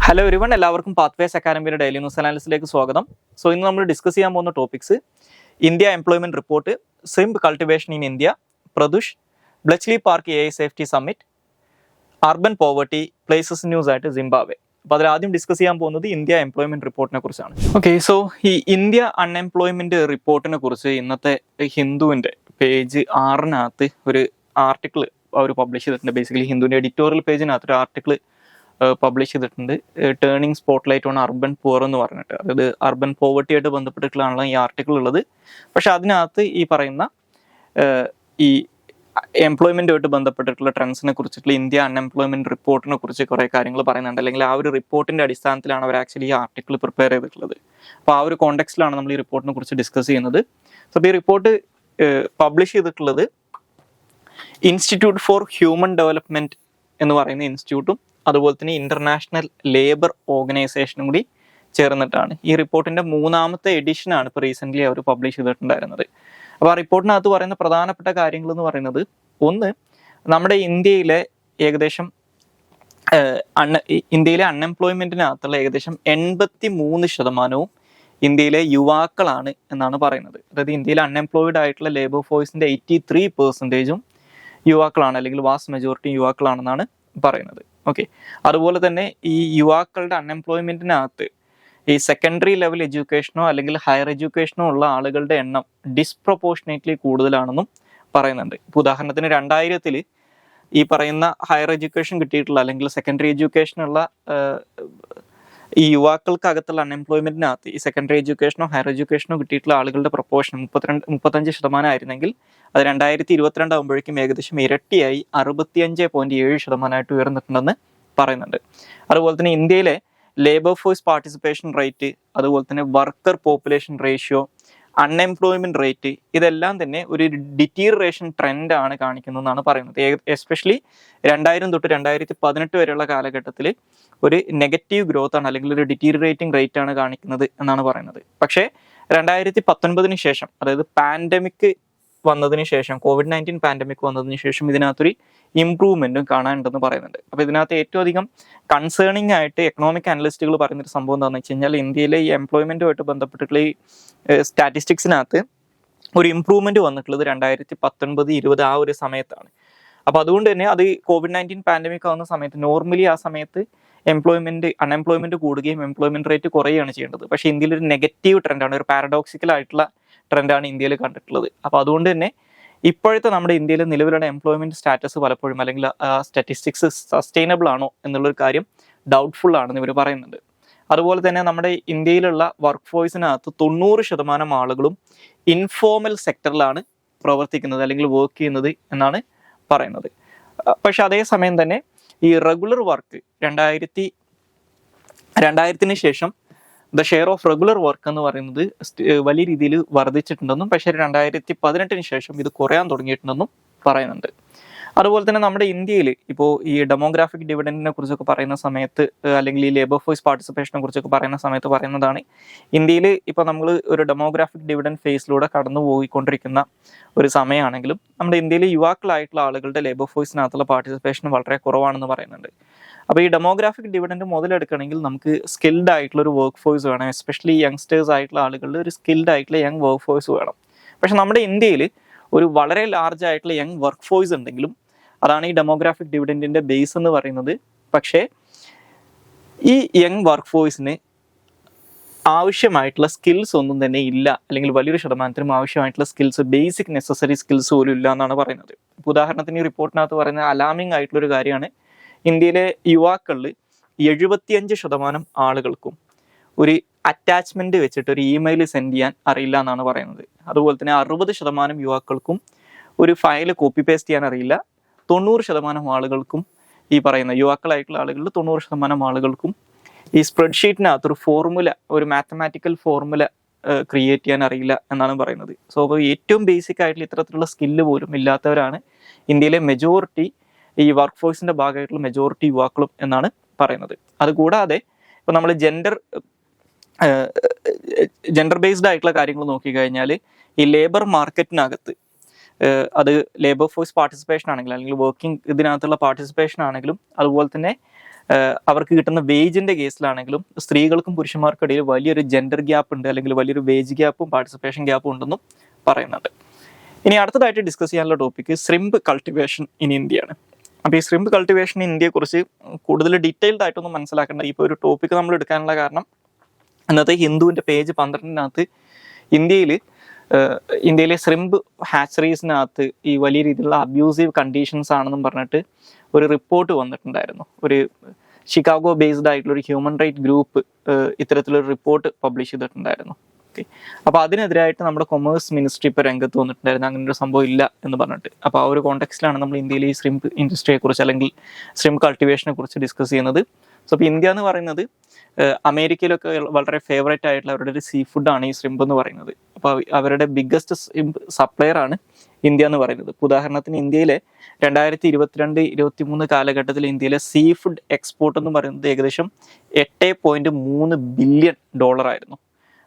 Hello everyone, എല്ലാവർക്കും pathways അക്കാഡമിയുടെ daily news അനാലിസിലേക്ക് സ്വാഗതം. ഇന്ന് നമ്മൾ ഡിസ്കസ് ചെയ്യാൻ പോകുന്ന topics India employment report, shrimp cultivation in India, പ്രദുഷ്, Bletchley Park AI safety summit, urban poverty, places news ആയിട്ട് സിംബാബ്വെ. അപ്പോൾ അതിൽ ആദ്യം ഡിസ്കസ് ചെയ്യാൻ പോകുന്നത് ഇന്ത്യ എംപ്ലോയ്മെന്റ് റിപ്പോർട്ടിനെ കുറിച്ചാണ്. ഈ ഇന്ത്യ അൺഎംപ്ലോയ്മെന്റ് റിപ്പോർട്ടിനെ കുറിച്ച് ഇന്നത്തെ ഹിന്ദുവിന്റെ പേജ് 6 ഒരു ആർട്ടിക്കിൾ അവർ പബ്ലിഷ് ചെയ്തിട്ടുണ്ട്. ബേസിക്കലി ഹിന്ദുവിന്റെ എഡിറ്റോറിയൽ പേജിനകത്ത് ഒരു ആർട്ടിക്കിൾ പബ്ലിഷ് ചെയ്തിട്ടുണ്ട്. Turning spotlight on urban poor എന്ന് പറഞ്ഞിട്ട്, അതായത് അർബൻ പോവർട്ടി ആയിട്ട് ബന്ധപ്പെട്ടിട്ടുള്ളതാണല്ലോ ഈ ആർട്ടിക്കിൾ ഉള്ളത്. പക്ഷെ അതിനകത്ത് ഈ പറയുന്ന ഈ എംപ്ലോയ്മെന്റുമായിട്ട് ബന്ധപ്പെട്ടിട്ടുള്ള ട്രെൻഡ്സിനെ കുറിച്ചിട്ടുള്ള ഇന്ത്യ അൺഎംപ്ലോയ്മെന്റ് റിപ്പോർട്ടിനെ കുറിച്ച് കുറേ കാര്യങ്ങൾ പറയുന്നുണ്ട്. അല്ലെങ്കിൽ ആ ഒരു റിപ്പോർട്ടിന്റെ അടിസ്ഥാനത്തിലാണ് അവർ ആക്ച്വലി ഈ ആർട്ടിക്കിൾ പ്രിപ്പയർ ചെയ്തിട്ടുള്ളത്. അപ്പോൾ ആ ഒരു കോണ്ടെക്സ്റ്റിലാണ് നമ്മൾ ഈ റിപ്പോർട്ടിനെ കുറിച്ച് ഡിസ്കസ് ചെയ്യുന്നത്. ഈ റിപ്പോർട്ട് പബ്ലിഷ് ചെയ്തിട്ടുള്ളത് ഇൻസ്റ്റിറ്റ്യൂട്ട് ഫോർ ഹ്യൂമൻ ഡെവലപ്മെന്റ് എന്ന് പറയുന്ന ഇൻസ്റ്റിറ്റ്യൂട്ടും അതുപോലെ തന്നെ ഇന്റർനാഷണൽ ലേബർ ഓർഗനൈസേഷനും കൂടി ചേർന്നിട്ടാണ്. ഈ റിപ്പോർട്ടിന്റെ 3ാമത്തെ എഡിഷനാണ് ഇപ്പോൾ റീസെന്റ് അവർ പബ്ലിഷ് ചെയ്തിട്ടുണ്ടായിരുന്നത്. അപ്പോൾ ആ റിപ്പോർട്ടിനകത്ത് പറയുന്ന പ്രധാനപ്പെട്ട കാര്യങ്ങൾ എന്ന് പറയുന്നത്, ഒന്ന്, നമ്മുടെ ഇന്ത്യയിലെ ഏകദേശം ഇന്ത്യയിലെ അൺഎംപ്ലോയ്മെന്റിനകത്തുള്ള ഏകദേശം 83% ഇന്ത്യയിലെ യുവാക്കളാണ് എന്നാണ് പറയുന്നത്. അതായത് ഇന്ത്യയിൽ അൺഎംപ്ലോയിഡ് ആയിട്ടുള്ള ലേബർ ഫോഴ്സിന്റെ 83% യുവാക്കളാണ്, അല്ലെങ്കിൽ വാസ്റ്റ് മെജോറിറ്റി യുവാക്കളാണെന്നാണ് പറയുന്നത്. അതുപോലെ തന്നെ ഈ യുവാക്കളുടെ അൺഎംപ്ലോയ്മെന്റിനകത്ത് ഈ സെക്കൻഡറി ലെവൽ എഡ്യൂക്കേഷനോ അല്ലെങ്കിൽ ഹയർ എഡ്യൂക്കേഷനോ ഉള്ള ആളുകളുടെ എണ്ണം ഡിസ്പ്രപ്പോർഷനേറ്റ്ലി കൂടുതലാണെന്നും പറയുന്നുണ്ട്. ഇപ്പോൾ ഉദാഹരണത്തിന് 2000 ഈ പറയുന്ന ഹയർ എഡ്യൂക്കേഷൻ കിട്ടിയിട്ടുള്ള അല്ലെങ്കിൽ സെക്കൻഡറി എഡ്യൂക്കേഷനുള്ള ഈ യുവാക്കൾക്കകത്തുള്ള അൺഎംപ്ലോയ്മെന്റിനകത്ത് ഈ സെക്കൻഡറി എഡ്യൂക്കേഷനോ ഹയർ എഡ്യൂക്കേഷനോ കിട്ടിയിട്ടുള്ള ആളുകളുടെ പ്രൊപ്പോർഷൻ 35% ആയിരുന്നെങ്കിൽ അത് 2022 ആകുമ്പോഴേക്കും ഏകദേശം ഇരട്ടിയായി 65.7% ഉയർന്നിട്ടുണ്ടെന്ന് പറയുന്നുണ്ട്. അതുപോലെ തന്നെ ഇന്ത്യയിലെ ലേബർ ഫോഴ്സ് പാർട്ടിസിപ്പേഷൻ റേറ്റ്, അതുപോലെ തന്നെ worker population ratio, unemployment rate, ഇതെല്ലാം തന്നെ ഒരു ഡിറ്റീറിയേഷൻ ട്രെൻഡാണ് കാണിക്കുന്നതെന്നാണ് പറയുന്നത്. എസ്പെഷ്യലി 2000 തൊട്ട് 2018 വരെയുള്ള കാലഘട്ടത്തിൽ ഒരു നെഗറ്റീവ് ഗ്രോത്ത് ആണ്, അല്ലെങ്കിൽ ഒരു ഡിറ്റീറിയേറ്റിംഗ് റേറ്റ് ആണ് കാണിക്കുന്നത് എന്നാണ് പറയുന്നത്. പക്ഷേ 2019 ശേഷം, അതായത് പാൻഡമിക് വന്നതിന് ശേഷം, COVID-19 പാൻഡമിക് വന്നതിന് ശേഷം ഇതിനകത്തൊരു ഇംപ്രൂവ്മെന്റും കാണാനുണ്ടെന്ന് പറയുന്നുണ്ട്. അപ്പോൾ ഇതിനകത്ത് ഏറ്റവും അധികം കൺസേണിംഗ് ആയിട്ട് എക്കണോമിക് അനലിസ്റ്റുകൾ പറയുന്നൊരു സംഭവം എന്താണെന്ന് വെച്ച് കഴിഞ്ഞാൽ, ഇന്ത്യയിലെ ഈ എംപ്ലോയ്മെന്റുമായിട്ട് ബന്ധപ്പെട്ടിട്ടുള്ള ഈ സ്റ്റാറ്റിസ്റ്റിക്സിനകത്ത് ഒരു ഇംപ്രൂവ്മെന്റ് വന്നിട്ടുള്ളത് 2019-20 ആ ഒരു സമയത്താണ്. അപ്പോൾ അതുകൊണ്ട് തന്നെ അത് COVID-19 പാൻഡമിക് ആവുന്ന സമയത്ത് നോർമലി ആ സമയത്ത് അൺഎംപ്ലോയ്മെന്റ് കൂടുകയും എംപ്ലോയ്മെന്റ് റേറ്റ് കുറയുകയാണ് ചെയ്യേണ്ടത്. പക്ഷേ ഇന്ത്യയിൽ ഒരു നെഗറ്റീവ് ട്രെൻഡാണ്, ഒരു പാരഡോക്സിക്കൽ ആയിട്ടുള്ള ട്രെൻഡാണ് ഇന്ത്യയിൽ കണ്ടിട്ടുള്ളത്. അപ്പോൾ അതുകൊണ്ട് തന്നെ ഇപ്പോഴത്തെ നമ്മുടെ ഇന്ത്യയിലെ നിലവിലുള്ള എംപ്ലോയ്മെന്റ് സ്റ്റാറ്റസ് പലപ്പോഴും, അല്ലെങ്കിൽ സ്റ്റാറ്റിസ്റ്റിക്സ് സസ്റ്റൈനബിൾ ആണോ എന്നുള്ളൊരു കാര്യം ഡൗട്ട്ഫുൾ ആണെന്ന് ഇവർ പറയുന്നുണ്ട്. അതുപോലെ തന്നെ നമ്മുടെ ഇന്ത്യയിലുള്ള വർക്ക് ഫോഴ്സിനകത്ത് 90% ആളുകളും ഇൻഫോർമൽ സെക്ടറിലാണ് പ്രവർത്തിക്കുന്നത് അല്ലെങ്കിൽ വർക്ക് ചെയ്യുന്നത് എന്നാണ് പറയുന്നത്. പക്ഷെ അതേസമയം തന്നെ ഈ റെഗുലർ വർക്ക് 2000-ന് ശേഷം the share of regular work എന്ന് പറയുന്നത് വലിയ രീതിയിൽ വർദ്ധിച്ചിട്ടുണ്ടെന്നും, പക്ഷേ 2018 ശേഷം ഇത് കുറയാൻ തുടങ്ങിയിട്ടുണ്ടെന്നും പറയുന്നുണ്ട്. അതുപോലെ തന്നെ നമ്മുടെ ഇന്ത്യയിൽ ഇപ്പോൾ ഈ ഡെമോഗ്രാഫിക് ഡിവിഡൻഡിനെ കുറിച്ചൊക്കെ പറയുന്ന സമയത്ത്, അല്ലെങ്കിൽ ഈ ലേബർ ഫോഴ്സ് പാർട്ടിസിപ്പേഷനെ കുറിച്ചൊക്കെ പറയുന്ന സമയത്ത് പറയുന്നതാണ്, ഇന്ത്യയിൽ ഇപ്പോൾ നമ്മൾ ഒരു ഡെമോഗ്രാഫിക് ഡിവിഡൻഡ് ഫേസിലൂടെ കടന്നു പോയിക്കൊണ്ടിരിക്കുന്ന ഒരു സമയമാണെങ്കിലും നമ്മുടെ ഇന്ത്യയിലെ യുവാക്കളായിട്ടുള്ള ആളുകളുടെ ലേബർ ഫോഴ്സിനകത്തുള്ള പാർട്ടിസിപ്പേഷൻ വളരെ കുറവാണെന്ന് പറയുന്നുണ്ട്. അപ്പോൾ ഈ ഡെമോഗ്രാഫിക് ഡിവിഡൻഡ് മുതലെടുക്കണമെങ്കിൽ നമുക്ക് സ്കിൽഡ് ആയിട്ടുള്ള ഒരു വർക്ക് ഫോഴ്സ് വേണം. എസ്പെഷ്യലി യങ്സ്റ്റേഴ്സ് ആയിട്ടുള്ള ആളുകളിൽ ഒരു സ്കിൽഡ് ആയിട്ടുള്ള യങ് വർക്ക് ഫോഴ്സ് വേണം. പക്ഷെ നമ്മുടെ ഇന്ത്യയിൽ ഒരു വളരെ ലാർജ് ആയിട്ടുള്ള യങ് വർക്ക് ഫോഴ്സ് ഉണ്ടെങ്കിലും, അതാണ് ഈ ഡെമോഗ്രാഫിക് ഡിവിഡൻഡിന്റെ ബേസ് എന്ന് പറയുന്നത്. പക്ഷേ ഈ യങ് വർക്ക് ഫോഴ്സിന് ആവശ്യമായിട്ടുള്ള സ്കിൽസ് ഒന്നും തന്നെ ഇല്ല, അല്ലെങ്കിൽ വലിയൊരു ശതമാനത്തിനും ആവശ്യമായിട്ടുള്ള സ്കിൽസ്, ബേസിക് നെസസറി സ്കിൽസ് പോലും ഇല്ല എന്നാണ് പറയുന്നത്. ഉദാഹരണത്തിന് ഈ റിപ്പോർട്ടിനകത്ത് പറയുന്ന അലാമിംഗ് ആയിട്ടുള്ളൊരു കാര്യമാണ്, ഇന്ത്യയിലെ യുവാക്കളിൽ 75% ആളുകൾക്കും ഒരു അറ്റാച്ച്മെന്റ് വെച്ചിട്ട് ഒരു ഇമെയിൽ സെൻഡ് ചെയ്യാൻ അറിയില്ല എന്നാണ് പറയുന്നത്. അതുപോലെ തന്നെ 60% യുവാക്കൾക്കും ഒരു ഫയൽ കോപ്പി പേസ്റ്റ് ചെയ്യാൻ അറിയില്ല. 90% ആളുകൾക്കും, ഈ പറയുന്ന യുവാക്കളായിട്ടുള്ള ആളുകളിൽ 90% ആളുകൾക്കും ഈ സ്പ്രെഡ്ഷീറ്റിനകത്ത് ഒരു ഫോർമുല, ഒരു മാത്തമാറ്റിക്കൽ ഫോർമുല ക്രിയേറ്റ് ചെയ്യാൻ അറിയില്ല എന്നാണ് പറയുന്നത്. അപ്പോൾ ഏറ്റവും ബേസിക് ആയിട്ടുള്ള ഇത്തരത്തിലുള്ള സ്കില്ല് പോലും ഇല്ലാത്തവരാണ് ഇന്ത്യയിലെ മെജോറിറ്റി, ഈ വർക്ക് ഫോഴ്സിന്റെ ഭാഗമായിട്ടുള്ള മെജോറിറ്റി യുവാക്കളും എന്നാണ് പറയുന്നത്. അതുകൂടാതെ ഇപ്പോൾ നമ്മൾ ജെൻഡർ ബേസ്ഡ് ആയിട്ടുള്ള കാര്യങ്ങൾ നോക്കിക്കഴിഞ്ഞാൽ, ഈ ലേബർ മാർക്കറ്റിനകത്ത് അത് ലേബർ ഫോഴ്സ് പാർട്ടിസിപ്പേഷൻ ആണെങ്കിലും അല്ലെങ്കിൽ വർക്കിംഗ് ഇതിനകത്തുള്ള പാർട്ടിസിപ്പേഷൻ ആണെങ്കിലും അതുപോലെ തന്നെ അവർക്ക് കിട്ടുന്ന വേജിന്റെ കേസിലാണെങ്കിലും സ്ത്രീകൾക്കും പുരുഷന്മാർക്കിടയിൽ വലിയൊരു ജെൻഡർ ഗ്യാപ്പ് ഉണ്ട്, അല്ലെങ്കിൽ വലിയൊരു വേജ് ഗ്യാപ്പും പാർട്ടിസിപ്പേഷൻ ഗ്യാപ്പും ഉണ്ടെന്നും പറയുന്നുണ്ട്. ഇനി അടുത്തതായിട്ട് ഡിസ്കസ് ചെയ്യാനുള്ള ടോപ്പിക് ശ്രിമ്പ് കൾട്ടിവേഷൻ ഇൻ ഇന്ത്യയാണ്. അപ്പോൾ ഈ ശ്രിമ്പ് കൾട്ടിവേഷൻ ഇൻ ഇന്ത്യയെക്കുറിച്ച് കൂടുതൽ ഡീറ്റെയിൽഡ് ആയിട്ടൊന്നും മനസ്സിലാക്കേണ്ട. ഇപ്പോൾ ഒരു ടോപ്പിക് നമ്മൾ എടുക്കാനുള്ള കാരണം ഇന്നത്തെ ഹിന്ദുവിൻ്റെ പേജ് 12 ഇന്ത്യയിലെ ശ്രിമ്പ് ഹാച്ചറീസിനകത്ത് ഈ വലിയ രീതിയിലുള്ള അബ്യൂസീവ് കണ്ടീഷൻസ് ആണെന്നും പറഞ്ഞിട്ട് ഒരു റിപ്പോർട്ട് വന്നിട്ടുണ്ടായിരുന്നു. ഒരു ഷിക്കാഗോ ബേസ്ഡ് ആയിട്ടുള്ള ഒരു ഹ്യൂമൻ റൈറ്റ് ഗ്രൂപ്പ് ഇത്തരത്തിലൊരു റിപ്പോർട്ട് പബ്ലിഷ് ചെയ്തിട്ടുണ്ടായിരുന്നു. ഓക്കെ, അപ്പോൾ അതിനെതിരായിട്ട് നമ്മുടെ കൊമേഴ്സ് മിനിസ്ട്രി ഇപ്പോൾ രംഗത്ത് വന്നിട്ടുണ്ടായിരുന്നു, അങ്ങനെ ഒരു സംഭവം ഇല്ല എന്ന് പറഞ്ഞിട്ട്. അപ്പോൾ ആ ഒരു കോണ്ടെക്സ്റ്റിലാണ് നമ്മൾ ഇന്ത്യയിലെ ഈ ശ്രിമ്പ് ഇൻഡസ്ട്രിയെ കുറിച്ച് അല്ലെങ്കിൽ ശ്രിമ്പ് കൾട്ടിവേഷനെ കുറിച്ച് ഡിസ്കസ് ചെയ്യുന്നത്. സോ അപ്പോൾ ഇന്ത്യ എന്ന് പറയുന്നത് അമേരിക്കയിലൊക്കെ വളരെ ഫേവറേറ്റ് ആയിട്ടുള്ള അവരുടെ ഒരു സീ ഫുഡാണ് ഈ ശ്രിമ്പ് എന്ന് പറയുന്നത്. അപ്പോൾ അവരുടെ ബിഗ്ഗസ്റ്റ് ശ്രിമ്പ് സപ്ലയർ ആണ് ഇന്ത്യ എന്ന് പറയുന്നത്. ഉദാഹരണത്തിന് ഇന്ത്യയിലെ 2022-23 കാലഘട്ടത്തിൽ ഇന്ത്യയിലെ സീ ഫുഡ് എക്സ്പോർട്ട് എന്ന് പറയുന്നത് ഏകദേശം $8.3 ബില്യൺ ആയിരുന്നു.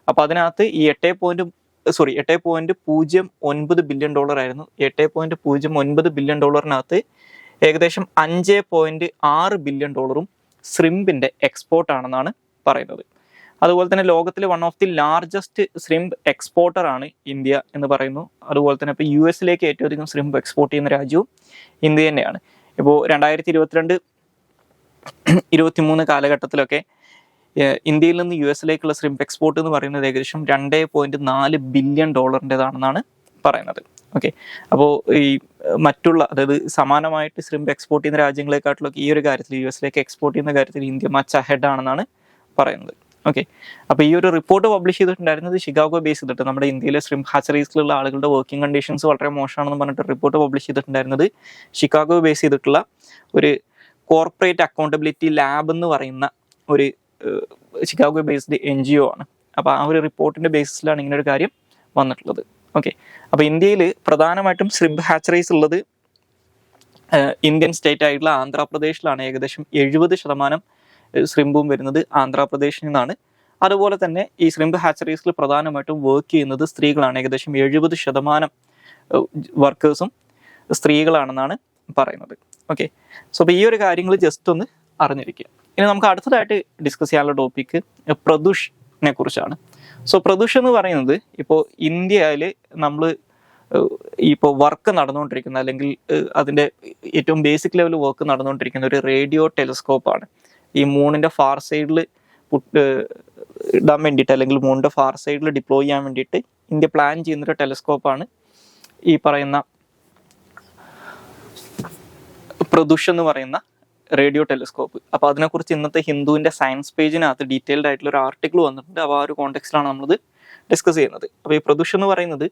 അപ്പോൾ അതിനകത്ത് ഈ 8.09 ബില്യൺ ആയിരുന്നു. 8.09 ബില്യൺ ഡോളറിനകത്ത് ഏകദേശം 5.6 ബില്യൺ ശ്രിമ്പിന്റെ എക്സ്പോർട്ട് ആണെന്നാണ് പറയുന്നത്. അതുപോലെ തന്നെ ലോകത്തിലെ one of the largest ശ്രിമ്പ് exporter ആണ് ഇന്ത്യ എന്ന് പറയുന്നു. അതുപോലെ തന്നെ ഇപ്പോൾ US-ലേക്ക് ഏറ്റവും അധികം ശ്രിമ്പ് എക്സ്പോർട്ട് ചെയ്യുന്ന രാജ്യവും ഇന്ത്യ തന്നെയാണ്. ഇപ്പോൾ 2022-23 കാലഘട്ടത്തിലൊക്കെ ഇന്ത്യയിൽ നിന്ന് US-ലേക്കുള്ള ശ്രിമ്പ് എക്സ്പോർട്ട് എന്ന് പറയുന്നത് ഏകദേശം $2.4 ബില്യൺ പറയുന്നത്. ഓക്കെ, അപ്പോൾ ഈ മറ്റുള്ള, അതായത് സമാനമായിട്ട് ശ്രിമ്പ് എക്സ്പോർട്ട് ചെയ്യുന്ന രാജ്യങ്ങളെക്കാട്ടിലൊക്കെ ഈ ഒരു കാര്യത്തിൽ US-ലേക്ക് എക്സ്പോർട്ട് ചെയ്യുന്ന കാര്യത്തിൽ ഇന്ത്യ മച്ച് അഹെഡ് ആണെന്നാണ് പറയുന്നത്. ഓക്കെ, അപ്പോൾ ഈ ഒരു റിപ്പോർട്ട് പബ്ലിഷ് ചെയ്തിട്ടുണ്ടായിരുന്നത് ഷിക്കാഗോ ബേസ് ചെയ്തിട്ട് നമ്മുടെ ഇന്ത്യയിലെ ശ്രിമ്പ് ഹാച്ചറീസിലുള്ള ആളുകളുടെ വർക്കിംഗ് കണ്ടീഷൻസ് വളരെ മോശമാണെന്ന് പറഞ്ഞിട്ട് റിപ്പോർട്ട് പബ്ലിഷ് ചെയ്തിട്ടുണ്ടായിരുന്നത് ഷിക്കാഗോ ബേസ് ചെയ്തിട്ടുള്ള ഒരു കോർപ്പറേറ്റ് അക്കൗണ്ടബിലിറ്റി ലാബ് എന്ന് പറയുന്ന ഒരു ഷിക്കാഗോ ബേസ്ഡ് NGO ആണ്. അപ്പോൾ ആ ഒരു റിപ്പോർട്ടിന്റെ ബേസിസിലാണ് ഇങ്ങനെ ഒരു കാര്യം വന്നിട്ടുള്ളത്. ഓക്കെ, അപ്പോൾ ഇന്ത്യയിൽ പ്രധാനമായിട്ടും ശ്രിമ്പ് ഹാച്ചറീസ് ഉള്ളത് ഇന്ത്യൻ സ്റ്റേറ്റ് ആയിട്ടുള്ള ആന്ധ്രാപ്രദേശിലാണ്. ഏകദേശം 70% ശ്രിമ്പും വരുന്നത് ആന്ധ്രാപ്രദേശിൽ നിന്നാണ്. അതുപോലെ തന്നെ ഈ ശ്രിമ്പ് ഹാച്ചറീസിൽ പ്രധാനമായിട്ടും വർക്ക് ചെയ്യുന്നത് സ്ത്രീകളാണ്. ഏകദേശം 70% വർക്കേഴ്സും സ്ത്രീകളാണെന്നാണ് പറയുന്നത്. ഓക്കെ, സോ അപ്പോൾ ഈ ഒരു കാര്യങ്ങൾ ജസ്റ്റ് ഒന്ന് അറിഞ്ഞിരിക്കുക. ഇനി നമുക്ക് അടുത്തതായിട്ട് ഡിസ്കസ് ചെയ്യാനുള്ള ടോപ്പിക്ക് പ്രദൂഷിനെ കുറിച്ചാണ്. സോ പ്രദൂഷ് എന്ന് പറയുന്നത് ഇപ്പോൾ ഇന്ത്യയിൽ നമ്മൾ ഇപ്പോൾ വർക്ക് നടന്നുകൊണ്ടിരിക്കുന്ന, അല്ലെങ്കിൽ അതിൻ്റെ ഏറ്റവും ബേസിക് ലെവൽ വർക്ക് നടന്നുകൊണ്ടിരിക്കുന്ന ഒരു റേഡിയോ ടെലിസ്കോപ്പാണ്. ഈ മൂണിൻ്റെ ഫാർ സൈഡിൽ ഇടാൻ വേണ്ടിയിട്ട്, അല്ലെങ്കിൽ മൂണിൻ്റെ ഫാർ സൈഡിൽ ഡിപ്ലോയ് ചെയ്യാൻ വേണ്ടിയിട്ട് ഇന്ത്യ പ്ലാൻ ചെയ്യുന്നൊരു ടെലിസ്കോപ്പാണ് ഈ പറയുന്ന പ്രദൂഷ് എന്ന് പറയുന്ന റേഡിയോ ടെലിസ്കോപ്പ്. അപ്പോൾ അതിനെക്കുറിച്ച് ഇന്നത്തെ ഹിന്ദുവിൻ്റെ സയൻസ് പേജിനകത്ത് ഡീറ്റെയിൽഡ് ആയിട്ടുള്ള ഒരു ആർട്ടിക്കിൾ വന്നിട്ടുണ്ട്. അപ്പോൾ ആ ഒരു കോണ്ടെക്സ്റ്റിലാണ് നമ്മളിത് ഡിസ്കസ് ചെയ്യുന്നത്. അപ്പോൾ ഈ പ്രദൂഷ് എന്ന് പറയുന്നത്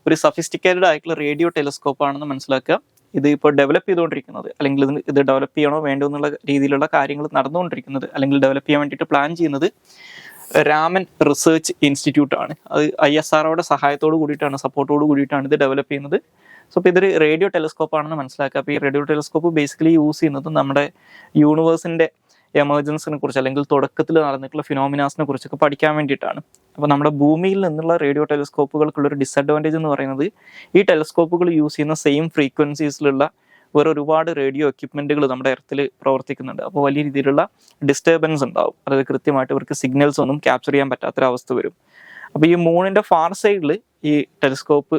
ഒരു സഫിസ്റ്റിക്കേറ്റഡ് ആയിട്ടുള്ള റേഡിയോ ടെലിസ്കോപ്പ് ആണെന്ന് മനസ്സിലാക്കുക. ഇത് ഇപ്പോൾ ഡെവലപ്പ് ചെയ്തുകൊണ്ടിരിക്കുന്നത്, അല്ലെങ്കിൽ ഇത് ഡെവലപ്പ് ചെയ്യണോ വേണ്ടോ എന്നുള്ള രീതിയിലുള്ള കാര്യങ്ങൾ നടന്നുകൊണ്ടിരിക്കുന്നത്, അല്ലെങ്കിൽ ഡെവലപ്പ് ചെയ്യാൻ വേണ്ടിയിട്ട് പ്ലാൻ ചെയ്യുന്നത് രാമൻ റിസർച്ച് ഇൻസ്റ്റിറ്റ്യൂട്ട് ആണ്. അത് ISROയുടെ സഹായത്തോട് കൂടിയിട്ടാണ്, സപ്പോർട്ടോട് കൂടിയിട്ടാണ് ഇത് ഡെവലപ്പ് ചെയ്യുന്നത്. സോ അപ്പോൾ ഇതൊരു റേഡിയോ ടെലിസ്കോപ്പ് ആണെന്ന് മനസ്സിലാക്കുക. അപ്പോൾ ഈ റേഡിയോ ടെലിസ്കോപ്പ് ബേസിക്കലി യൂസ് ചെയ്യുന്നത് നമ്മുടെ യൂണിവേഴ്സിൻ്റെ എമർജൻസിനെ കുറിച്ച്, അല്ലെങ്കിൽ തുടക്കത്തിൽ നടന്നിട്ടുള്ള ഫിനോമിനാസിനെ കുറിച്ചൊക്കെ പഠിക്കാൻ വേണ്ടിയിട്ടാണ്. അപ്പോൾ നമ്മുടെ ഭൂമിയിൽ നിന്നുള്ള റേഡിയോ ടെലിസ്കോപ്പുകൾക്കുള്ളൊരു ഡിസഡ്വാൻറ്റേജ് എന്ന് പറയുന്നത് ഈ ടെലിസ്കോപ്പുകൾ യൂസ് ചെയ്യുന്ന സെയിം ഫ്രീക്വൻസീസിലുള്ള വേറെ ഒരുപാട് റേഡിയോ എക്യുപ്മെൻറ്റുകൾ നമ്മുടെ എർത്തിൽ പ്രവർത്തിക്കുന്നുണ്ട്. അപ്പോൾ വലിയ രീതിയിലുള്ള ഡിസ്റ്റർബൻസ് ഉണ്ടാവും. അതായത് കൃത്യമായിട്ട് ഇവർക്ക് സിഗ്നൽസ് ഒന്നും ക്യാപ്ചർ ചെയ്യാൻ പറ്റാത്തൊരവസ്ഥ വരും. അപ്പോൾ ഈ മൂണിൻ്റെ ഫാർ സൈഡിൽ ഈ ടെലിസ്കോപ്പ്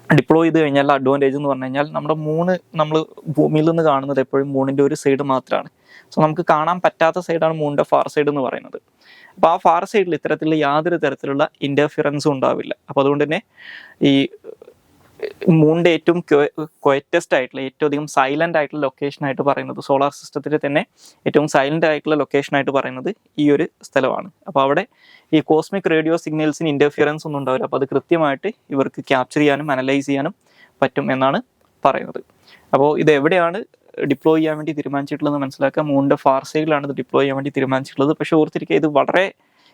ഡിപ്ലോയ് ചെയ്ത് കഴിഞ്ഞാൽ അഡ്വാൻറ്റേജ് എന്ന് പറഞ്ഞു കഴിഞ്ഞാൽ നമ്മുടെ മൂണ് നമ്മൾ ഭൂമിയിൽ നിന്ന് കാണുന്നത് എപ്പോഴും മൂണിൻ്റെ ഒരു സൈഡ് മാത്രമാണ്. സോ നമുക്ക് കാണാൻ പറ്റാത്ത സൈഡാണ് മൂണിൻ്റെ ഫാർ സൈഡ് എന്ന് പറയുന്നത്. അപ്പോൾ ആ ഫാർ സൈഡിൽ ഇത്തരത്തിലുള്ള യാതൊരു തരത്തിലുള്ള ഇൻ്റർഫിയറൻസും ഉണ്ടാവില്ല. അപ്പോൾ അതുകൊണ്ട് തന്നെ ഈ മൂണിൻ്റെ ഏറ്റവും ക്വയറ്റസ്റ്റ് ആയിട്ടുള്ള, ഏറ്റവും അധികം സൈലൻ്റ് ആയിട്ടുള്ള ലൊക്കേഷനായിട്ട് പറയുന്നത്, സോളാർ സിസ്റ്റത്തിൽ തന്നെ ഏറ്റവും സൈലൻ്റ് ആയിട്ടുള്ള ലൊക്കേഷനായിട്ട് പറയുന്നത് ഈ ഒരു സ്ഥലമാണ്. അപ്പോൾ അവിടെ ഈ കോസ്മിക് റേഡിയോ സിഗ്നൽസിന് ഇൻ്റർഫിയറൻസ് ഒന്നും ഉണ്ടാവില്ല. അപ്പോൾ അത് കൃത്യമായിട്ട് ഇവർക്ക് ക്യാപ്ചർ ചെയ്യാനും അനലൈസ് ചെയ്യാനും പറ്റും എന്നാണ് പറയുന്നത്. അപ്പോൾ ഇത് എവിടെയാണ് ഡിപ്ലോയ് ചെയ്യാൻ വേണ്ടി തീരുമാനിച്ചിട്ടുള്ളതെന്ന് മനസ്സിലാക്കുക. മൂണിൻ്റെ ഫാർ സൈഡിലാണ് ഇത് ഡിപ്ലോയ് ചെയ്യാൻ വേണ്ടി തീരുമാനിച്ചിട്ടുള്ളത്. പക്ഷേ ഓർത്തിരിക്കുക, ഇത് വളരെ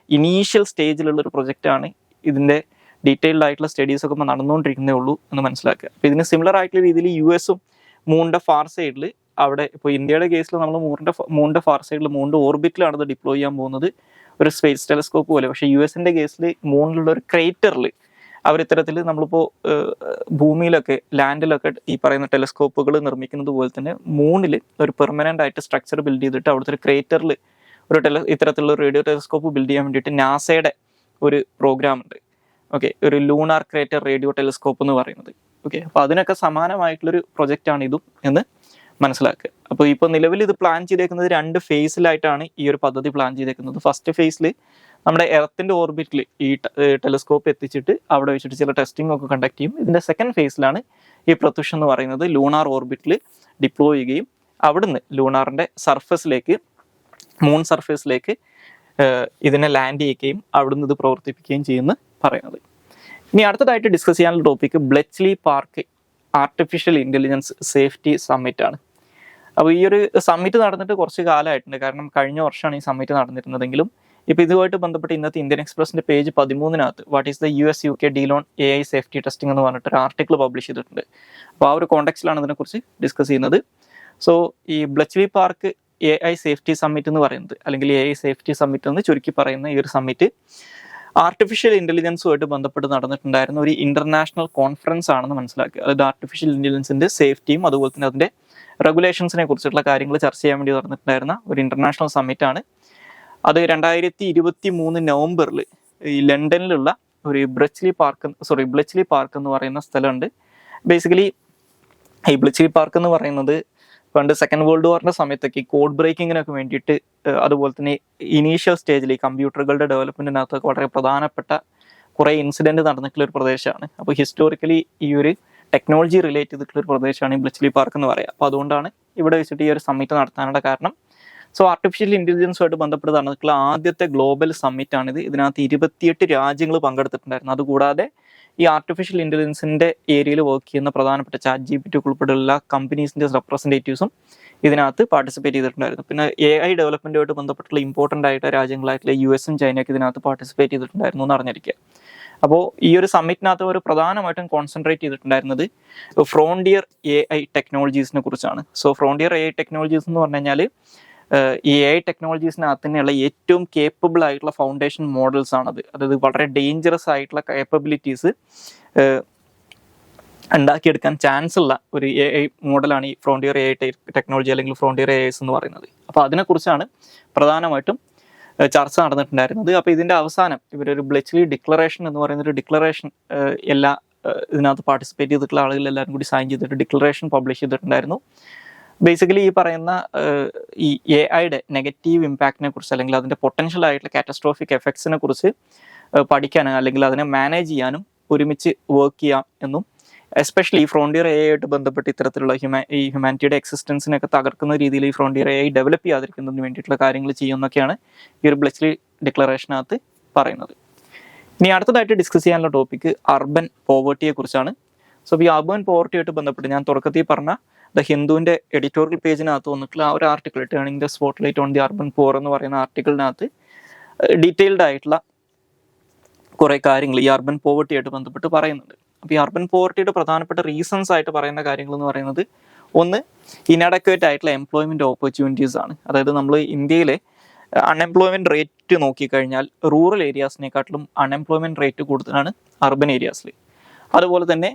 ഇനീഷ്യൽ സ്റ്റേജിലുള്ളൊരു പ്രൊജക്റ്റാണ്. ഇതിൻ്റെ ഡീറ്റെയിൽഡ് ആയിട്ടുള്ള സ്റ്റഡീസൊക്കെ ഇപ്പോൾ നടന്നുകൊണ്ടിരിക്കുന്നേ ഉള്ളൂ എന്ന് മനസ്സിലാക്കുക. അപ്പോൾ ഇതിന് സിമിലർ ആയിട്ടുള്ള രീതിയിൽ US-ഉം മൂണിൻ്റെ ഫാർ സൈഡിൽ, അവിടെ ഇപ്പോൾ ഇന്ത്യയുടെ കേസിൽ നമ്മൾ മൂണിൻ്റെ ഫാർ സൈഡിൽ മൂണിൻ്റെ ഓർബിറ്റിലാണ് ഇത് ഡിപ്ലോയ് ചെയ്യാൻ പോകുന്നത്, ഒരു സ്പേസ് ടെലിസ്കോപ്പ് പോലെ. പക്ഷേ US-ൻ്റെ കേസിൽ മൂണിലുള്ള ഒരു ക്രേറ്ററിൽ, അവരിത്തരത്തിൽ നമ്മളിപ്പോൾ ഭൂമിയിലൊക്കെ ലാൻഡിലൊക്കെ ഈ പറയുന്ന ടെലിസ്കോപ്പുകൾ നിർമ്മിക്കുന്നത് പോലെ തന്നെ മൂണിൽ ഒരു പെർമനൻ്റ് ആയിട്ട് സ്ട്രക്ചർ ബിൽഡ് ചെയ്തിട്ട് അവിടുത്തെ ഒരു ക്രേറ്ററിൽ ഒരു ഇത്തരത്തിലുള്ള റേഡിയോ ടെലിസ്കോപ്പ് ബിൽഡ് ചെയ്യാൻ വേണ്ടിയിട്ട് നാസയുടെ ഒരു പ്രോഗ്രാം ഉണ്ട്. ഓക്കെ, ഒരു ലൂണാർ ക്രേറ്റർ റേഡിയോ ടെലിസ്കോപ്പ് എന്ന് പറയുന്നത്. ഓക്കെ, അപ്പോൾ അതിനൊക്കെ സമാനമായിട്ടുള്ളൊരു പ്രൊജക്റ്റാണ് ഇതും എന്ന് മനസ്സിലാക്കുക. അപ്പോൾ ഇപ്പോൾ നിലവിൽ ഇത് പ്ലാൻ ചെയ്തേക്കുന്നത് 2 ഫേസിലായിട്ടാണ് ഈ ഒരു പദ്ധതി പ്ലാൻ ചെയ്തേക്കുന്നത്. ഫസ്റ്റ് ഫേസിൽ നമ്മുടെ എർത്തിൻ്റെ ഓർബിറ്റിൽ ഈ ടെലിസ്കോപ്പ് എത്തിച്ചിട്ട് അവിടെ വെച്ചിട്ട് ചില ടെസ്റ്റിംഗ് ഒക്കെ കണ്ടക്ട് ചെയ്യും. ഇതിൻ്റെ സെക്കൻഡ് ഫേസിലാണ് ഈ പ്രത്യുഷ് എന്ന് പറയുന്നത് ലൂണാർ ഓർബിറ്റിൽ ഡിപ്ലോയ് ചെയ്യുകയും അവിടുന്ന് ലൂണാറിൻ്റെ സർഫസിലേക്ക്, മൂൺ സർഫേസിലേക്ക് ഇതിനെ ലാൻഡ് ചെയ്യുകയും അവിടുന്ന് ഇത് പ്രവർത്തിപ്പിക്കുകയും ചെയ്യുമെന്ന് പറയുന്നത്. ഇനി അടുത്തതായിട്ട് ഡിസ്കസ് ചെയ്യാനുള്ള topic Bletchley Park artificial intelligence safety summit ആണ്. അപ്പോൾ ഈ ഒരു സമ്മിറ്റ് നടന്നിട്ട് കുറച്ച് കാലമായിട്ടുണ്ട്. കാരണം കഴിഞ്ഞ വർഷമാണ് ഈ സമ്മിറ്റ് നടന്നിരുന്നതെങ്കിലും ഇപ്പോൾ ഇതുമായിട്ട് ബന്ധപ്പെട്ട് ഇന്നത്തെ ഇന്ത്യൻ എക്സ്പ്രസിൻ്റെ page 13 what is the US-UK deal on AI safety testing എന്ന് പറഞ്ഞിട്ട് ഒരു ആർട്ടിക്കിൾ പബ്ലിഷ് ചെയ്തിട്ടുണ്ട്. അപ്പോൾ ആ ഒരു കോണ്ടെക്സ്റ്റിലാണ് ഇതിനെക്കുറിച്ച് ഡിസ്കസ് ചെയ്യുന്നത്. സോ ഈ Bletchley Park AI safety summit എന്ന് പറയുന്നത്, അല്ലെങ്കിൽ AI സേഫ്റ്റി സമ്മിറ്റ് എന്ന് ചുരുക്കി പറയുന്ന ഈ ഒരു സമ്മിറ്റ് ആർട്ടിഫിഷ്യൽ ഇൻ്റലിജൻസുമായിട്ട് ബന്ധപ്പെട്ട് നടന്നിട്ടുണ്ടായിരുന്ന ഒരു ഇൻ്റർനാഷണൽ കോൺഫറൻസ് ആണെന്ന് മനസ്സിലാക്കുക. അതായത് ആർട്ടിഫിഷ്യൽ ഇൻ്റലിജൻസിൻ്റെ സേഫ്റ്റിയും അതുപോലെ തന്നെ അതിൻ്റെ റെഗുലേഷൻസിനെ കുറിച്ചിട്ടുള്ള കാര്യങ്ങൾ ചർച്ച ചെയ്യാൻ വേണ്ടി നടന്നിട്ടുണ്ടായിരുന്ന ഒരു ഇൻ്റർനാഷണൽ സമ്മിറ്റാണ്. അത് 2023 നവംബറിൽ ഈ ലണ്ടനിലുള്ള ഒരു ബ്ലെച്ച്ലി പാർക്ക് എന്ന് പറയുന്ന സ്ഥലമുണ്ട്. ബേസിക്കലി ഈ ബ്ലെച്ച്ലി പാർക്ക് എന്ന് പറയുന്നത് പണ്ട് സെക്കൻഡ് വേൾഡ് വാറിൻ്റെ സമയത്തൊക്കെ ഈ കോഡ് ബ്രേക്കിങ്ങിനൊക്കെ വേണ്ടിയിട്ട്, അതുപോലെ തന്നെ ഇനീഷ്യൽ സ്റ്റേജിൽ ഈ കമ്പ്യൂട്ടറുകളുടെ ഡെവലപ്മെൻറ്റിനകത്തൊക്കെ വളരെ പ്രധാനപ്പെട്ട കുറേ ഇൻസിഡൻറ്റ് നടന്നിട്ടുള്ള ഒരു പ്രദേശമാണ്. അപ്പോൾ ഹിസ്റ്റോറിക്കലി ഈ ഒരു ടെക്നോളജി റിലേറ്റ് ചെയ്തിട്ടുള്ള ഒരു പ്രദേശമാണ് ഈ ബ്ലെച്ച്ലി പാർക്ക് എന്ന് പറയുക. അപ്പോൾ അതുകൊണ്ടാണ് ഇവിടെ വെച്ചിട്ട് ഈ ഒരു സമ്മിറ്റ് നടത്താനുള്ള കാരണം. സോ ആർട്ടിഫിഷ്യൽ ഇൻ്റലിജൻസുമായിട്ട് ബന്ധപ്പെട്ട് നടന്നിട്ടുള്ള ആദ്യത്തെ ഗ്ലോബൽ സമ്മിറ്റാണിത്. ഇതിനകത്ത് 28 രാജ്യങ്ങൾ പങ്കെടുത്തിട്ടുണ്ടായിരുന്നു. അതുകൂടാതെ ഈ ആർട്ടിഫിഷ്യൽ ഇൻ്റലിജൻസിൻ്റെ ഏരിയയിൽ വർക്ക് ചെയ്യുന്ന പ്രധാനപ്പെട്ട ChatGPT ഉൾപ്പെടെയുള്ള കമ്പനീസിൻ്റെ റെപ്രസെൻറ്റേറ്റീവ്സും ഇതിനകത്ത് പാർട്ടിസിപ്പേറ്റ് ചെയ്തിട്ടുണ്ടായിരുന്നു. പിന്നെ AI ഡെവലപ്മെൻറ്റുമായിട്ട് ബന്ധപ്പെട്ടുള്ള ഇമ്പോർട്ടൻ്റ് ആയിട്ട് രാജ്യങ്ങളായിട്ടുള്ള US-ഉം ചൈനയൊക്കെ ഇതിനകത്ത് പാർട്ടിസിപ്പേറ്റ് ചെയ്തിട്ടുണ്ടായിരുന്നു എന്ന് അറിഞ്ഞിരിക്കുക. അപ്പോൾ ഈ ഒരു സമ്മിറ്റിനകത്ത് ഒരു പ്രധാനമായിട്ടും കോൺസെൻട്രേറ്റ് ചെയ്തിട്ടുണ്ടായിരുന്നത് ഫ്രോണ്ടിയർ AI ടെക്നോളജീസിനെ കുറിച്ചാണ്. സോ ഫ്രോണ്ടിയർ AI ടെക്നോളജീസ് എന്ന് പറഞ്ഞു കഴിഞ്ഞാൽ ഈ AI ടെക്നോളജീസിനകത്ത് തന്നെയുള്ള ഏറ്റവും കേപ്പബിൾ ആയിട്ടുള്ള ഫൗണ്ടേഷൻ മോഡൽസ് ആണത്. അതായത് വളരെ ഡേഞ്ചറസ് ആയിട്ടുള്ള കേപ്പബിലിറ്റീസ് ഉണ്ടാക്കിയെടുക്കാൻ ചാൻസ് ഉള്ള ഒരു AI മോഡലാണ് ഈ ഫ്രോണ്ടിയർ AI ടെക്നോളജി അല്ലെങ്കിൽ ഫ്രോണ്ടിയർ AIs എന്ന് പറയുന്നത്. അപ്പോൾ അതിനെക്കുറിച്ചാണ് പ്രധാനമായിട്ടും ചർച്ച നടന്നിട്ടുണ്ടായിരുന്നത്. അപ്പോൾ ഇതിൻ്റെ അവസാനം ഇവരൊരു ബ്ലെച്ച്ലി ഡിക്ലറേഷൻ എന്ന് പറയുന്നൊരു ഡിക്ലറേഷൻ എല്ലാ ഇതിനകത്ത് പാർട്ടിസിപ്പേറ്റ് ചെയ്തിട്ടുള്ള ആളുകളെല്ലാവരും കൂടി സൈൻ ചെയ്തിട്ട് ഡിക്ലറേഷൻ പബ്ലിഷ് ചെയ്തിട്ടുണ്ടായിരുന്നു. ബേസിക്കലി ഈ പറയുന്ന ഈ AI-യുടെ നെഗറ്റീവ് ഇമ്പാക്റ്റിനെ കുറിച്ച് അല്ലെങ്കിൽ അതിൻ്റെ പൊട്ടൻഷ്യൽ ആയിട്ടുള്ള കാറ്റസ്ട്രോഫിക് എഫക്ട്സിനെ കുറിച്ച് പഠിക്കാനും അല്ലെങ്കിൽ അതിനെ മാനേജ് ചെയ്യാനും ഒരുമിച്ച് വർക്ക് ചെയ്യാം എന്നും, എസ്പെഷ്യലി ഈ ഫ്രോണ്ടിയർ AI ആയിട്ട് ബന്ധപ്പെട്ട് ഇത്തരത്തിലുള്ള ഈ ഹ്യൂമാനിറ്റിയുടെ എക്സിസ്റ്റൻസിനൊക്കെ തകർക്കുന്ന രീതിയിൽ ഈ ഫ്രോണ്ടിയർ AI ഡെവലപ്പ് ചെയ്യാതിരിക്കുന്നതിന് വേണ്ടിയിട്ടുള്ള കാര്യങ്ങൾ ചെയ്യുമെന്നൊക്കെയാണ് ഈ ഒരു ബ്ലെച്ച്ലി ഡിക്ലറേഷനകത്ത് പറയുന്നത്. ഇനി അടുത്തതായിട്ട് ഡിസ്കസ് ചെയ്യാനുള്ള ടോപ്പിക്ക് അർബൻ പോവർട്ടിയെ കുറിച്ചാണ്. സോ ഈ അർബൻ പോവർട്ടിയായിട്ട് ബന്ധപ്പെട്ട് ഞാൻ തുടക്കത്തിൽ പറഞ്ഞ ദ ഹിന്ദുവിൻ്റെ എഡിറ്റോറിയൽ പേജിനകത്ത് വന്നിട്ടുള്ള ആ ഒരു article turning the spotlight on the urban poor എന്ന് പറയുന്ന ആർട്ടിക്കിളിനകത്ത് ഡീറ്റെയിൽഡ് ആയിട്ടുള്ള കുറേ കാര്യങ്ങൾ ഈ അർബൻ പോവർട്ടിയായിട്ട് ബന്ധപ്പെട്ട് പറയുന്നുണ്ട്. അപ്പോൾ ഈ അർബൻ പോവർട്ടിയുടെ പ്രധാനപ്പെട്ട റീസൺസ് ആയിട്ട് പറയുന്ന കാര്യങ്ങൾ എന്ന് പറയുന്നത്, ഒന്ന് ഇനഡക്വേറ്റ് ആയിട്ടുള്ള എംപ്ലോയ്മെൻറ്റ് ഓപ്പർച്യൂണിറ്റീസ് ആണ്. അതായത് നമ്മൾ ഇന്ത്യയിലെ അൺഎംപ്ലോയ്മെൻറ്റ് റേറ്റ് നോക്കിക്കഴിഞ്ഞാൽ റൂറൽ ഏരിയാസിനെക്കാട്ടിലും അൺഎംപ്ലോയ്മെൻറ്റ് റേറ്റ് കൂടുതലാണ് അർബൻ ഏരിയാസിൽ. അതുപോലെ തന്നെ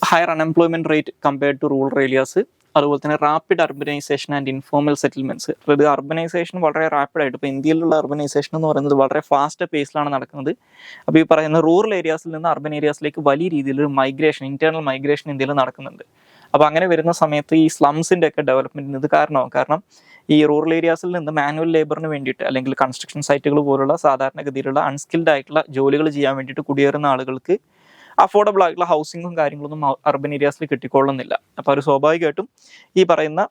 higher unemployment rate compared to rural areas. അതുപോലെ തന്നെ rapid urbanisation and informal settlements. അതായത് അർബനൈസേഷൻ വളരെ റാപ്പിഡായിട്ട്, ഇപ്പോൾ ഇന്ത്യയിലുള്ള അർബനൈസേഷൻ എന്ന് പറയുന്നത് വളരെ ഫാസ്റ്റ് പേസിലാണ് നടക്കുന്നത്. അപ്പോൾ ഈ പറയുന്ന റൂറൽ ഏരിയാസിൽ നിന്ന് അർബൻ ഏരിയാസിലേക്ക് വലിയ രീതിയിലൊരു മൈഗ്രേഷൻ, ഇൻറ്റേർണൽ മൈഗ്രേഷൻ ഇന്ത്യയിൽ നടക്കുന്നുണ്ട്. അപ്പോൾ അങ്ങനെ വരുന്ന സമയത്ത് ഈ സ്ലംസിൻ്റെ ഒക്കെ ഡെവലപ്മെൻറ്റിന് ഇത് കാരണമാകും. കാരണം ഈ റൂറൽ ഏരിയാസിൽ നിന്ന് മാനുവൽ ലേബറിന് വേണ്ടിയിട്ട് അല്ലെങ്കിൽ കൺസ്ട്രക്ഷൻ സൈറ്റുകൾ പോലുള്ള സാധാരണഗതിയിലുള്ള അൺസ്കിൽഡ് ആയിട്ടുള്ള ജോലികൾ ചെയ്യാൻ വേണ്ടിയിട്ട് കുടിയേറുന്ന ആളുകൾക്ക് അഫോർഡബിൾ ആയിട്ടുള്ള ഹൗസിങ്ങും കാര്യങ്ങളൊന്നും അർബൻ ഏരിയാസിൽ കിട്ടിക്കൊള്ളുന്നില്ല. അപ്പോൾ അവർ സ്വാഭാവികമായിട്ടും ഈ പറയുന്ന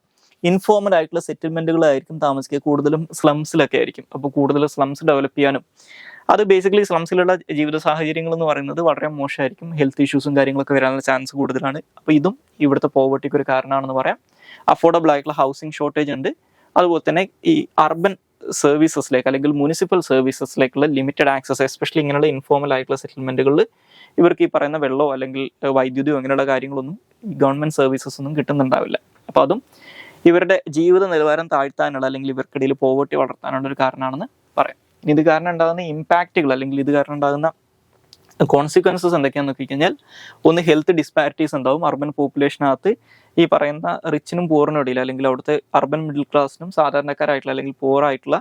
ഇൻഫോർമൽ ആയിട്ടുള്ള സെറ്റിൽമെൻറ്റുകളായിരിക്കും താമസിക്കുക, കൂടുതലും സ്ലംസിലൊക്കെ ആയിരിക്കും. അപ്പോൾ കൂടുതൽ സ്ലംസ് ഡെവലപ്പ് ചെയ്യാനും, അത് ബേസിക്കലി സ്ലംസിലുള്ള ജീവിത സാഹചര്യങ്ങൾ എന്ന് പറയുന്നത് വളരെ മോശമായിരിക്കും. ഹെൽത്ത് ഇഷ്യൂസും കാര്യങ്ങളൊക്കെ വരാനുള്ള ചാൻസ് കൂടുതലാണ്. അപ്പോൾ ഇതും ഇവിടുത്തെ പോവർട്ടിക്ക് ഒരു കാരണമാണെന്ന് പറയാം. അഫോർഡബിൾ ആയിട്ടുള്ള ഹൗസിംഗ് ഷോർട്ടേജ് ഉണ്ട്. അതുപോലെ തന്നെ ഈ അർബൻ സർവീസസിലേക്ക് അല്ലെങ്കിൽ മുനിസിപ്പൽ സർവീസസിലേക്കുള്ള ലിമിറ്റഡ് ആക്സസ്, എസ്പെഷ്യലി ഇങ്ങനെയുള്ള ഇൻഫോർമൽ ആയിട്ടുള്ള സെറ്റിൽമെൻറ്റുകളിൽ ഇവർക്ക് ഈ പറയുന്ന വെള്ളമോ അല്ലെങ്കിൽ വൈദ്യുതിയോ അങ്ങനെയുള്ള കാര്യങ്ങളൊന്നും ഈ ഗവൺമെൻറ് സർവീസസ് ഒന്നും കിട്ടുന്നുണ്ടാവില്ല. അപ്പോൾ അതും ഇവരുടെ ജീവിത നിലവാരം താഴ്ത്താനുള്ള അല്ലെങ്കിൽ ഇവർക്കിടയിൽ പോവർട്ടി വളർത്താനുള്ള ഒരു കാരണമാണെന്ന് പറയാം. ഇത് കാരണം ഉണ്ടാകുന്ന ഇമ്പാക്റ്റുകൾ അല്ലെങ്കിൽ ഇത് കാരണം ഉണ്ടാകുന്ന കോൺസിക്വൻസസ് എന്തൊക്കെയാണെന്ന് നോക്കിക്കഴിഞ്ഞാൽ ഒന്ന് ഹെൽത്ത് ഡിസ്പാരിറ്റീസ് ഉണ്ടാവും. അർബൻ പോപ്പുലേഷനകത്ത് ഈ പറയുന്ന റിച്ചിനും പൂറിനും ഇടയിൽ അല്ലെങ്കിൽ അവിടുത്തെ അർബൻ മിഡിൽ ക്ലാസ്സിനും സാധാരണക്കാരായിട്ടുള്ള അല്ലെങ്കിൽ പൂറായിട്ടുള്ള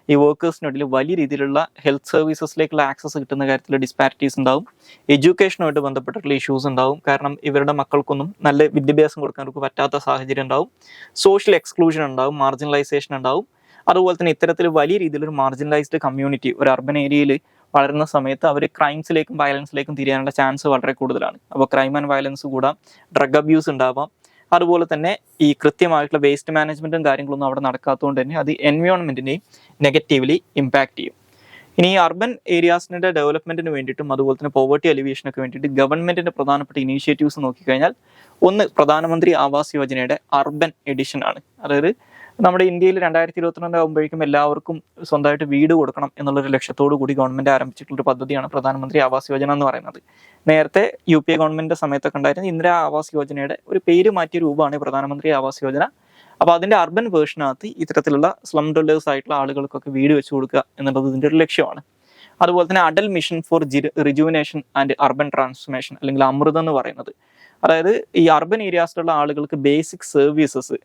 ഈ വർക്കേഴ്സിനിടയിൽ വലിയ രീതിയിലുള്ള ഹെൽത്ത് സർവീസസിലേക്കുള്ള ആക്സസ് കിട്ടുന്ന കാര്യത്തിൽ ഡിസ്പാരിറ്റീസ് ഉണ്ടാവും. എഡ്യൂക്കേഷനുമായിട്ട് ബന്ധപ്പെട്ടിട്ടുള്ള ഇഷ്യൂസ് ഉണ്ടാവും. കാരണം ഇവരുടെ മക്കൾക്കൊന്നും നല്ല വിദ്യാഭ്യാസം കൊടുക്കാൻ അവർക്ക് പറ്റാത്ത സാഹചര്യം ഉണ്ടാവും. സോഷ്യൽ എക്സ്ക്ലൂഷൻ ഉണ്ടാവും, മാർജിനലൈസേഷൻ ഉണ്ടാവും. അതുപോലെ തന്നെ ഇത്തരത്തിൽ വലിയ രീതിയിലൊരു മാർജിനലൈസ്ഡ് കമ്മ്യൂണിറ്റി ഒരു അർബൻ ഏരിയയിൽ വളരുന്ന സമയത്ത് അവർ ക്രൈംസിലേക്കും വയലൻസിലേക്കും തിരിയാനുള്ള ചാൻസ് വളരെ കൂടുതലാണ്. അപ്പോൾ ക്രൈം ആൻഡ് വയലൻസ് കൂടാം, ഡ്രഗ് അബ്യൂസ് ഉണ്ടാവാം. അതുപോലെ തന്നെ ഈ കൃത്യമായിട്ടുള്ള വേസ്റ്റ് മാനേജ്മെൻറ്റും കാര്യങ്ങളൊന്നും അവിടെ നടക്കാത്തതുകൊണ്ട് തന്നെ അത് എൻവയോൺമെൻറ്റിനെയും നെഗറ്റീവ്ലി ഇമ്പാക്റ്റ് ചെയ്യും. ഇനി ഈ അർബൻ ഏരിയാസിൻ്റെ ഡെവലപ്മെൻറ്റിന് വേണ്ടിയിട്ടും അതുപോലെ തന്നെ പോവർട്ടി അലിവിയേഷനൊക്കെ വേണ്ടിയിട്ട് ഗവൺമെൻറ്റിൻ്റെ പ്രധാനപ്പെട്ട ഇനീഷ്യേറ്റീവ്സ് നോക്കിക്കഴിഞ്ഞാൽ ഒന്ന് പ്രധാനമന്ത്രി ആവാസ് യോജനയുടെ അർബൻ എഡിഷൻ ആണ്. അതായത് നമ്മുടെ ഇന്ത്യയിൽ 2022 ആകുമ്പോഴേക്കും എല്ലാവർക്കും സ്വന്തമായിട്ട് വീട് കൊടുക്കണം എന്നുള്ളൊരു ലക്ഷ്യത്തോടു കൂടി ഗവൺമെൻറ് ആരംഭിച്ചിട്ടുള്ളൊരു പദ്ധതിയാണ് പ്രധാനമന്ത്രി ആവാസ് യോജന എന്ന് പറയുന്നത്. നേരത്തെ UPA ഗവൺമെൻറ്റിൻ്റെ സമയത്തൊക്കെ ഉണ്ടായിരുന്ന ഇന്ദിരാ ആവാസ് യോജനയുടെ ഒരു പേര് മാറ്റിയ രൂപമാണ് പ്രധാനമന്ത്രി ആവാസ് യോജന. അപ്പോൾ അതിൻ്റെ അർബൻ വേർഷനകത്ത് ഇത്തരത്തിലുള്ള സ്ലം ഡ്വല്ലേഴ്സ് ആയിട്ടുള്ള ആളുകൾക്കൊക്കെ വീട് വെച്ച് കൊടുക്കുക എന്നുള്ളത് ഇതിൻ്റെ ഒരു ലക്ഷ്യമാണ്. അതുപോലെ തന്നെ Atal mission four rejuvenation and urban transformation അല്ലെങ്കിൽ അമൃത് എന്ന് പറയുന്നത്, അതായത് ഈ അർബൻ ഏരിയാസിലുള്ള ആളുകൾക്ക് ബേസിക് സർവീസസ്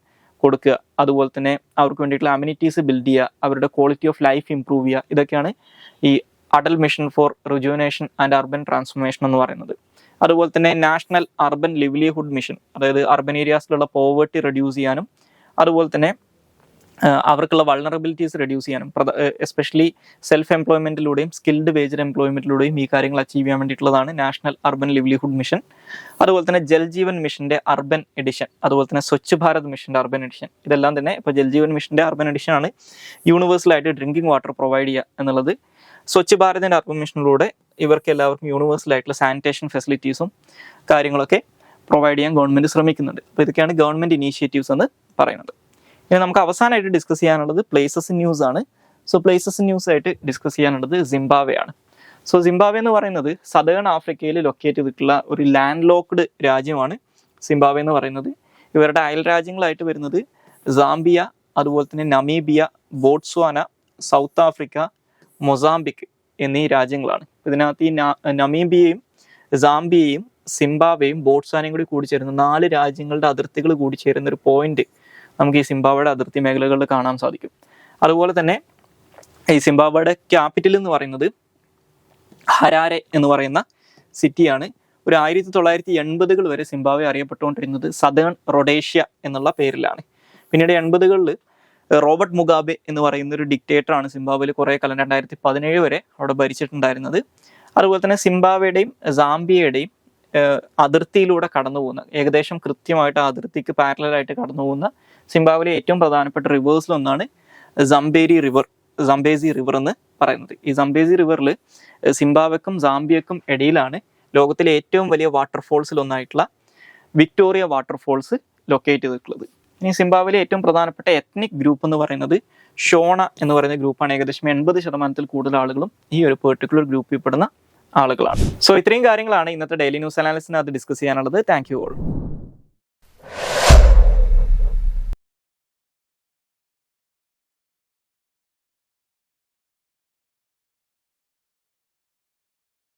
കൊടുക്കുക, അതുപോലെ തന്നെ അവർക്ക് വേണ്ടിയിട്ടുള്ള അമ്യൂണിറ്റീസ് ബിൽഡ് ചെയ്യുക, അവരുടെ ക്വാളിറ്റി ഓഫ് ലൈഫ് ഇംപ്രൂവ് ചെയ്യുക, ഇതൊക്കെയാണ് ഈ Atal mission four rejuvenation and urban transformation എന്ന് പറയുന്നത്. അതുപോലെ തന്നെ നാഷണൽ അർബൻ ലിവ്ലിഹുഡ് മിഷൻ, അതായത് അർബൻ ഏരിയാസിലുള്ള പോവർട്ടി റെഡ്യൂസ് ചെയ്യാനും അതുപോലെ തന്നെ അവർക്കുള്ള വൾണറബിലിറ്റീസ് റെഡ്യൂസ് ചെയ്യാനും എസ്പെഷ്യലി സെൽഫ് എംപ്ലോയ്മെൻറ്റിലൂടെയും സ്കിൽഡ് വേജഡ് എംപ്ലോയ്മെൻറ്റിലൂടെയും ഈ കാര്യങ്ങൾ അച്ചീവ് ചെയ്യാൻ വേണ്ടിയിട്ടുള്ളതാണ് നാഷണൽ അർബൻ ലിവ്ലിഹുഡ് മിഷൻ. അതുപോലെ തന്നെ ജൽജീവൻ മിഷൻ്റെ അർബൻ എഡിഷൻ, അതുപോലെ തന്നെ സ്വച്ഛ് ഭാരത് മിഷൻ്റെ അർബൻ എഡിഷൻ. ഇതെല്ലാം തന്നെ ഇപ്പോൾ ജൽജീവൻ മിഷൻ്റെ അർബൻ എഡിഷൻ ആണ് യൂണിവേഴ്സലായിട്ട് ഡ്രിങ്കിങ് വാട്ടർ പ്രൊവൈഡ് ചെയ്യുക എന്നുള്ളത്. സ്വച്ഛ് ഭാരതിൻ്റെ അർബൻ മിഷനിലൂടെ ഇവർക്ക് എല്ലാവർക്കും യൂണിവേഴ്സലായിട്ടുള്ള സാനിറ്റേഷൻ ഫെസിലിറ്റീസും കാര്യങ്ങളൊക്കെ പ്രൊവൈഡ് ചെയ്യാൻ ഗവൺമെൻറ് ശ്രമിക്കുന്നുണ്ട്. അപ്പോൾ ഇതൊക്കെയാണ് ഗവൺമെൻറ് ഇനീഷ്യേറ്റീവ്സ് എന്ന് പറയുന്നത്. ഇനി നമുക്ക് അവസാനമായിട്ട് ഡിസ്കസ് ചെയ്യാനുള്ളത് പ്ലേസസ് ഇൻ ന്യൂസ് ആണ്. സോ പ്ലേസസ് ഇൻ ന്യൂസ് ആയിട്ട് ഡിസ്കസ് ചെയ്യാനുള്ളത് സിംബാബ്വെ ആണ്. സോ സിംബാബ്വെ എന്ന് പറയുന്നത് സദേൺ ആഫ്രിക്കയിൽ ലൊക്കേറ്റ് ചെയ്തിട്ടുള്ള ഒരു ലാൻഡ് ലോക്ക്ഡ് രാജ്യമാണ് സിംബാബ്വെ എന്ന് പറയുന്നത്. ഇവരുടെ അയൽ രാജ്യങ്ങളായിട്ട് വരുന്നത് സാംബിയ, അതുപോലെ തന്നെ Namibia, Botswana, south Africa, Mozambique എന്നീ രാജ്യങ്ങളാണ്. ഇതിനകത്ത് ഈ നമീബിയയും സാംബിയയും സിംബാബ്വെയും ബോട്സ്വാനയും കൂടി ചേരുന്ന 4 രാജ്യങ്ങളുടെ അതിർത്തികൾ കൂടി ചേരുന്ന ഒരു പോയിന്റ് നമുക്ക് ഈ സിംബാബ്വെയുടെ അതിർത്തി മേഖലകളിൽ കാണാൻ സാധിക്കും. അതുപോലെ തന്നെ ഈ സിംബാബ്വെയുടെ ക്യാപിറ്റൽ എന്ന് പറയുന്നത് ഹരാരെ എന്ന് പറയുന്ന സിറ്റിയാണ്. ഒരു 1980 വരെ സിംബാബ്വെ അറിയപ്പെട്ടുകൊണ്ടിരുന്നത് സദേൺ റൊഡേഷ്യ എന്നുള്ള പേരിലാണ്. പിന്നീട് 80 റോബർട്ട് മുഗാബെ എന്ന് പറയുന്ന ഒരു ഡിക്റ്റേറ്ററാണ് സിംബാബ്വെയിൽ കുറേ കാലം 2017 വരെ അവിടെ ഭരിച്ചിട്ടുണ്ടായിരുന്നത്. അതുപോലെ തന്നെ സിംബാബ്വെയുടെയും സാംബിയയുടെയും അതിർത്തിയിലൂടെ കടന്നു പോകുന്ന ഏകദേശം കൃത്യമായിട്ട് ആ അതിർത്തിക്ക് പാരലായിട്ട് കടന്നു പോകുന്ന സിംബാബ്വെയിലെ ഏറ്റവും പ്രധാനപ്പെട്ട റിവേഴ്സിലൊന്നാണ് സംബേസി റിവർ എന്ന് പറയുന്നത്. ഈ സംബേസി റിവറിൽ സിംബാബ്വെക്കും സാംബിയക്കും ഇടയിലാണ് ലോകത്തിലെ ഏറ്റവും വലിയ വാട്ടർഫോൾസിൽ ഒന്നായിട്ടുള്ള വിക്ടോറിയ വാട്ടർഫോൾസ് ലൊക്കേറ്റ് ചെയ്തിട്ടുള്ളത്. ഇനി സിംബാബ്വെയിലെ ഏറ്റവും പ്രധാനപ്പെട്ട എത്നിക് ഗ്രൂപ്പ് എന്ന് പറയുന്നത് ഷോണ എന്ന് പറയുന്ന ഗ്രൂപ്പാണ്. ഏകദേശം 80% കൂടുതൽ ആളുകളും ഈ ഒരു പെർട്ടിക്കുലർ ഗ്രൂപ്പിൽ പെടുന്ന ആളുകളാണ്. സോ ഇത്രയും കാര്യങ്ങളാണ് ഇന്നത്തെ ഡെയിലി ന്യൂസ് അനാലിസിനകത്ത് ഡിസ്കസ് ചെയ്യാനുള്ളത്. Thank you all.